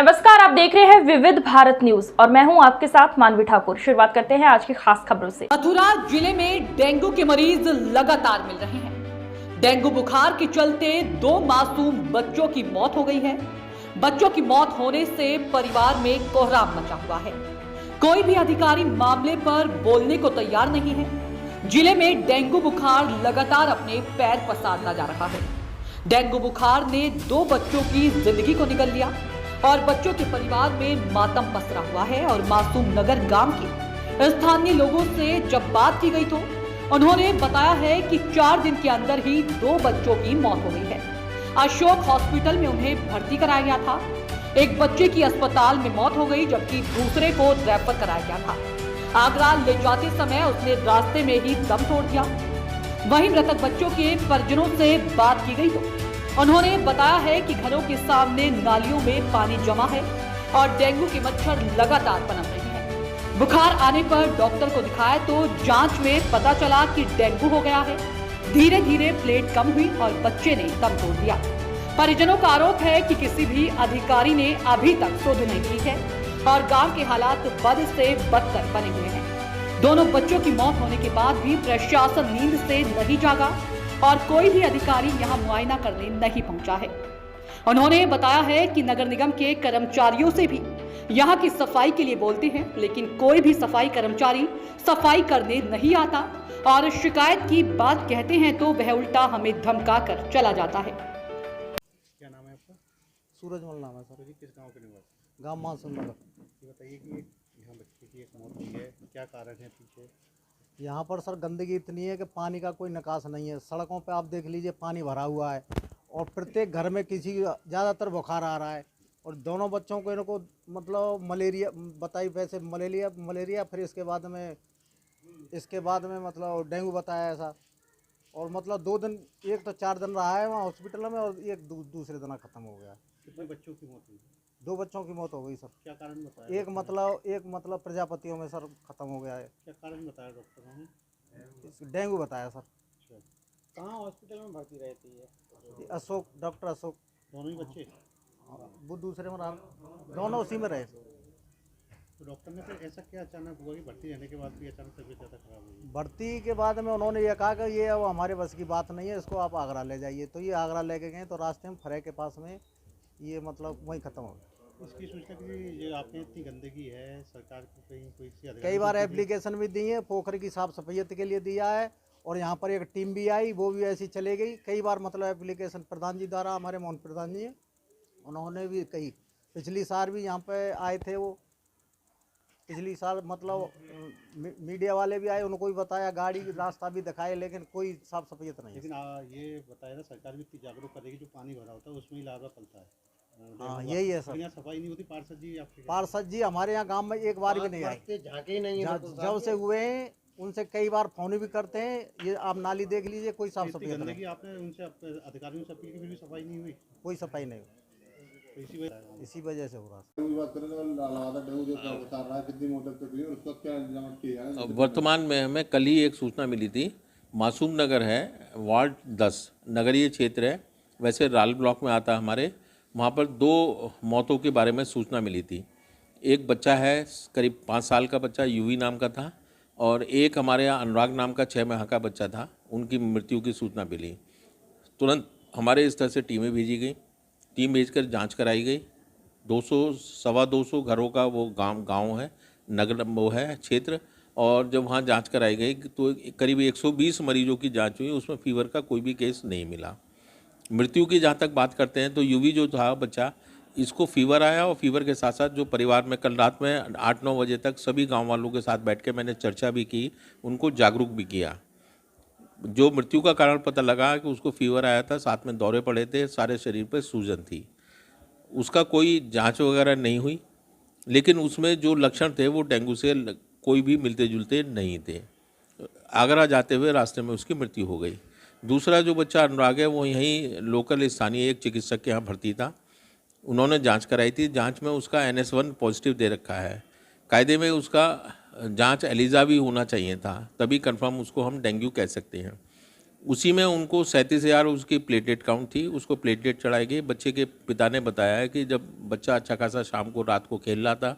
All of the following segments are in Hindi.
नमस्कार, आप देख रहे हैं विविध भारत न्यूज और मैं हूं आपके साथ मानवी ठाकुर। शुरुआत करते हैं आज की खास खबरों से। मथुरा जिले में डेंगू के मरीज लगातार मिल रहे हैं। डेंगू बुखार के चलते 2 मासूम बच्चों की मौत हो गई है। बच्चों की मौत होने से परिवार में कोहराम मचा हुआ है। कोई भी अधिकारी मामले पर बोलने को तैयार नहीं है। जिले में डेंगू बुखार लगातार अपने पैर पसारता जा रहा है। डेंगू बुखार ने 2 बच्चों की जिंदगी को निगल लिया और बच्चों के परिवार में मातम पसरा हुआ है। और मासूम नगर गांव के स्थानीय लोगों से जब बात की गई तो उन्होंने बताया है कि 4 दिन के अंदर ही 2 बच्चों की मौत हो गई है। अशोक हॉस्पिटल में उन्हें भर्ती कराया गया था। एक बच्चे की अस्पताल में मौत हो गई जबकि दूसरे को रेफर कराया गया था। आगरा ले जाते समय उसने रास्ते में ही दम तोड़ दिया। वहीं मृतक बच्चों के परिजनों से बात की गई तो उन्होंने बताया है कि घरों के सामने नालियों में पानी जमा है और डेंगू के मच्छर लगातार पनप रहे हैं। बुखार आने पर डॉक्टर को दिखाया तो जांच में पता चला कि डेंगू हो गया है। धीरे धीरे प्लेट कम हुई और बच्चे ने दम तोड़ दिया। परिजनों का आरोप है कि किसी भी अधिकारी ने अभी तक सुध नहीं की है और गांव के हालात बद से बदतर बने हुए हैं। दोनों बच्चों की मौत होने के बाद भी प्रशासन नींद से नहीं जागा और कोई भी अधिकारी यहां मुआयना करने नहीं पहुंचा है। उन्होंने बताया है कि नगर निगम के कर्मचारियों से भी यहां की सफाई के लिए बोलते हैं, लेकिन कोई भी सफाई कर्मचारी सफाई करने नहीं आता और शिकायत की बात कहते हैं तो वह उल्टा हमें धमका कर चला जाता है। क्या नाम है आपका? सूरजमल नाम है सर। जी, किस गांव के निवासी? गांव मानसून नगर। ये बताइए कि यहाँ बच्चे की एक मौत हुई है, क्या कारण है पीछे? यहाँ पर सर गंदगी इतनी है कि पानी का कोई निकास नहीं है। सड़कों पे आप देख लीजिए पानी भरा हुआ है और प्रत्येक घर में किसी ज़्यादातर बुखार आ रहा है। और दोनों बच्चों को इनको मतलब मलेरिया बताई, वैसे मलेरिया फिर इसके बाद में मतलब डेंगू बताया ऐसा। और मतलब 2 दिन, एक तो 4 दिन रहा है वहाँ हॉस्पिटल में और एक दूसरे दिन ख़त्म हो गया। कितने बच्चों की मौत हुई? 2 बच्चों की मौत हो गई सर। क्या कारण बताया? एक मतलब प्रजापतियों में सर ख़त्म हो गया है। क्या कारण बताया डॉक्टरों ने? डेंगू बताया सर। अच्छा, कहाँ हॉस्पिटल में भर्ती रहती है? अशोक, डॉक्टर अशोक। दोनों ही बच्चे? वो दूसरे में रहा, दोनों उसी में रहे। तो डॉक्टर ने फिर ऐसा क्या अचानक हुआ कि भर्ती रहने के बाद भी अचानक तबीयत ज़्यादा खराब हुई? भर्ती के बाद में उन्होंने ये कहा कि ये अब हमारे बस की बात नहीं है, इसको आप आगरा ले जाइए। तो ये आगरा लेके गए तो रास्ते में फरे के पास में ये मतलब वहीं ख़त्म हो गया। इसकी सूचना कि ये आपने इतनी गंदगी है, सरकार को कहीं कोई सी अधिकारी कई बार को एप्लीकेशन भी दी है, पोखर की साफ सफाई के लिए दिया है। और यहाँ पर एक टीम भी आई, वो भी ऐसी चले गई। कई बार मतलब एप्लीकेशन प्रधान जी द्वारा, हमारे मोहन प्रधान जी हैं, उन्होंने भी कही। पिछली साल भी यहाँ पे आए थे वो। पिछली साल मतलब मीडिया वाले भी आए, उनको भी बताया, गाड़ी रास्ता भी दिखाए, लेकिन कोई साफ सफाई नहीं है। लेकिन ये बताया था सरकार भी इतनी जागरूक करेगी, जो पानी भरा होता है उसमें ही लार्वा पलता है। हाँ यही है सर। यहाँ सफाई नहीं होती। पार्षद जी आपके? पार्षद जी हमारे यहाँ गांव में एक बार भी नहीं आए। झांके ही नहीं जब से हुए हैं उनसे कई बार फोन भी करते हैं। ये आप नाली देख लीजिए, कोई साफ सफाई नहीं। गंदगी आपने उनसे अधिकारियों से अपील की, फिर भी सफाई नहीं हुई? कोई सफाई नहीं, तो इसी वजह से हो रहा है। वर्तमान में हमें कल ही एक सूचना मिली थी। मासूम नगर है, वार्ड 10 नगरीय क्षेत्र है, वैसे राल ब्लॉक में आता है हमारे। वहाँ पर 2 मौतों के बारे में सूचना मिली थी। एक बच्चा है करीब 5 साल का बच्चा, यूवी नाम का था, और एक हमारे यहाँ अनुराग नाम का 6 माह का बच्चा था। उनकी मृत्यु की सूचना मिली। तुरंत हमारे स्तर से टीमें भेजी गई। टीम भेजकर जांच कराई गई। 200-225 घरों का वो गांव है, नगर वो है क्षेत्र। और जब वहाँ जांच कराई गई तो करीब 120 मरीजों की जांच हुई, उसमें फीवर का कोई भी केस नहीं मिला। मृत्यु की जहाँ तक बात करते हैं तो यूवी जो था बच्चा, इसको फीवर आया और फीवर के साथ साथ जो परिवार में कल रात में 8-9 बजे तक सभी गांव वालों के साथ बैठ के मैंने चर्चा भी की, उनको जागरूक भी किया। जो मृत्यु का कारण पता लगा कि उसको फीवर आया था, साथ में दौरे पड़े थे, सारे शरीर पर सूजन थी। उसका कोई जांच वगैरह नहीं हुई, लेकिन उसमें जो लक्षण थे वो डेंगू से कोई भी मिलते जुलते नहीं थे। आगरा जाते हुए रास्ते में उसकी मृत्यु हो गई। दूसरा जो बच्चा अनुराग है वो यहीं लोकल स्थानीय एक चिकित्सक के यहाँ भर्ती था। उन्होंने जांच कराई थी। जांच में उसका NS1 पॉजिटिव दे रखा है। कायदे में उसका जांच एलिजा भी होना चाहिए था, तभी कंफर्म उसको हम डेंगू कह सकते हैं। उसी में उनको 37,000 उसकी प्लेटलेट काउंट थी, उसको प्लेटलेट चढ़ाई गई। बच्चे के पिता ने बताया है कि जब बच्चा अच्छा खासा शाम को रात को खेल रहा था,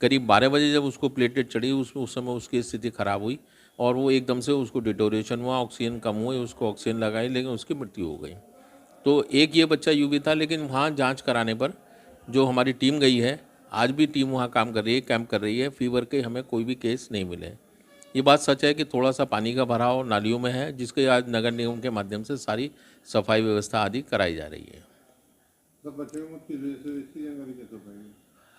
करीब 12 बजे जब उसको प्लेटलेट चढ़ी उस समय उसकी स्थिति ख़राब हुई और वो एकदम से उसको डिटोरेशन हुआ, ऑक्सीजन कम हुई, उसको ऑक्सीजन लगाई, लेकिन उसकी मृत्यु हो गई। तो एक ये बच्चा यूवी था, लेकिन वहाँ जांच कराने पर जो हमारी टीम गई है, आज भी टीम वहाँ काम कर रही है, कैंप कर रही है, फीवर के हमें कोई भी केस नहीं मिले। ये बात सच है कि थोड़ा सा पानी का भराव नालियों में है, जिसके आज नगर निगम के माध्यम से सारी सफाई व्यवस्था आदि कराई जा रही है।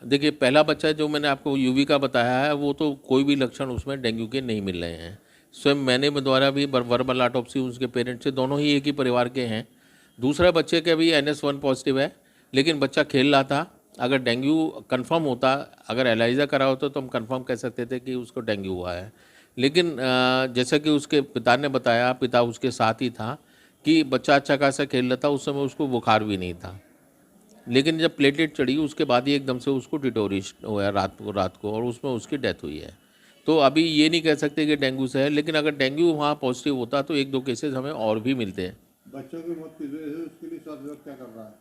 देखिए, पहला बच्चा जो मैंने आपको यूवी का बताया है, वो तो कोई भी लक्षण उसमें डेंगू के नहीं मिल रहे हैं। स्वयं मैंने द्वारा भी वर्बल ऑटोप्सी उसके पेरेंट्स से, दोनों ही एक ही परिवार के हैं। दूसरा बच्चे के भी NS1 पॉजिटिव है, लेकिन बच्चा खेल रहा था। अगर डेंगू कंफर्म होता, अगर एलाइजा करा होता तो हम कंफर्म कह सकते थे कि उसको डेंगू हुआ है। लेकिन जैसा कि उसके पिता ने बताया, पिता उसके साथ ही था, कि बच्चा अच्छा खासा खेल रहा था, उस समय उसको बुखार भी नहीं था। लेकिन जब प्लेटलेट चढ़ी उसके बाद ही एकदम से उसको डिटोरेशन हुआ रात को और उसमें उसकी डेथ हुई है। तो अभी ये नहीं कह सकते कि डेंगू से है, लेकिन अगर डेंगू वहाँ पॉजिटिव होता तो 1-2 केसेस हमें और भी मिलते हैं। बच्चों की मौत की वजह से उसके लिए स्वास्थ्य विभाग क्या कर रहा है?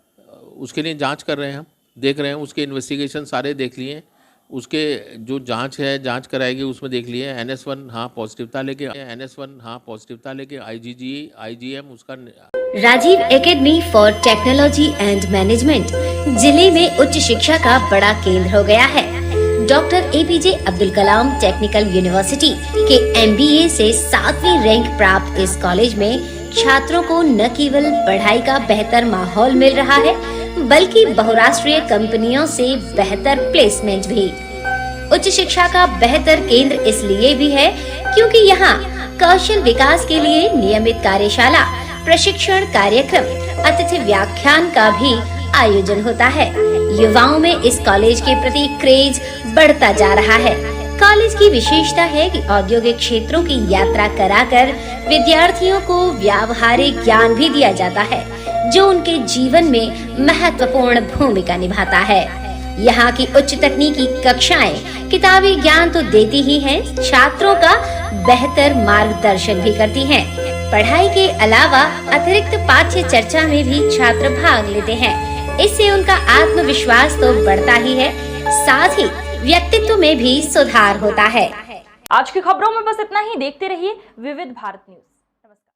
उसके लिए जांच कर रहे हैं, हम देख रहे हैं, उसके इन्वेस्टिगेशन सारे देख लिए, उसके जो जांच है, जांच कराएगी, उसमें देख लिए NS1 हाँ पॉजिटिव था, लेकिन IgM उसका। Rajiv academy for technology and management जिले में उच्च शिक्षा का बड़ा केंद्र हो गया है। Doctor APJ Abdul Kalam technical university के MBA से 7वीं रैंक प्राप्त इस कॉलेज में छात्रों को न केवल पढ़ाई का बेहतर माहौल मिल रहा है, बल्कि बहुराष्ट्रीय कंपनियों से बेहतर प्लेसमेंट भी। उच्च शिक्षा का बेहतर केंद्र इसलिए भी है क्योंकि यहाँ कौशल विकास के लिए नियमित कार्यशाला, प्रशिक्षण कार्यक्रम, अतिथि व्याख्यान का भी आयोजन होता है। युवाओं में इस कॉलेज के प्रति क्रेज बढ़ता जा रहा है। कॉलेज की विशेषता है कि औद्योगिक क्षेत्रों की यात्रा कराकर विद्यार्थियों को व्यावहारिक ज्ञान भी दिया जाता है, जो उनके जीवन में महत्वपूर्ण भूमिका निभाता है। यहाँ की उच्च तकनीकी कक्षाएं किताबी ज्ञान तो देती ही हैं, छात्रों का बेहतर मार्गदर्शन भी करती हैं। पढ़ाई के अलावा अतिरिक्त पाठ्य चर्चा में भी छात्र भाग लेते हैं। इससे उनका आत्मविश्वास तो बढ़ता ही है, साथ ही व्यक्तित्व में भी सुधार होता है। आज की खबरों में बस इतना ही। देखते रहिए विविध भारत न्यूज।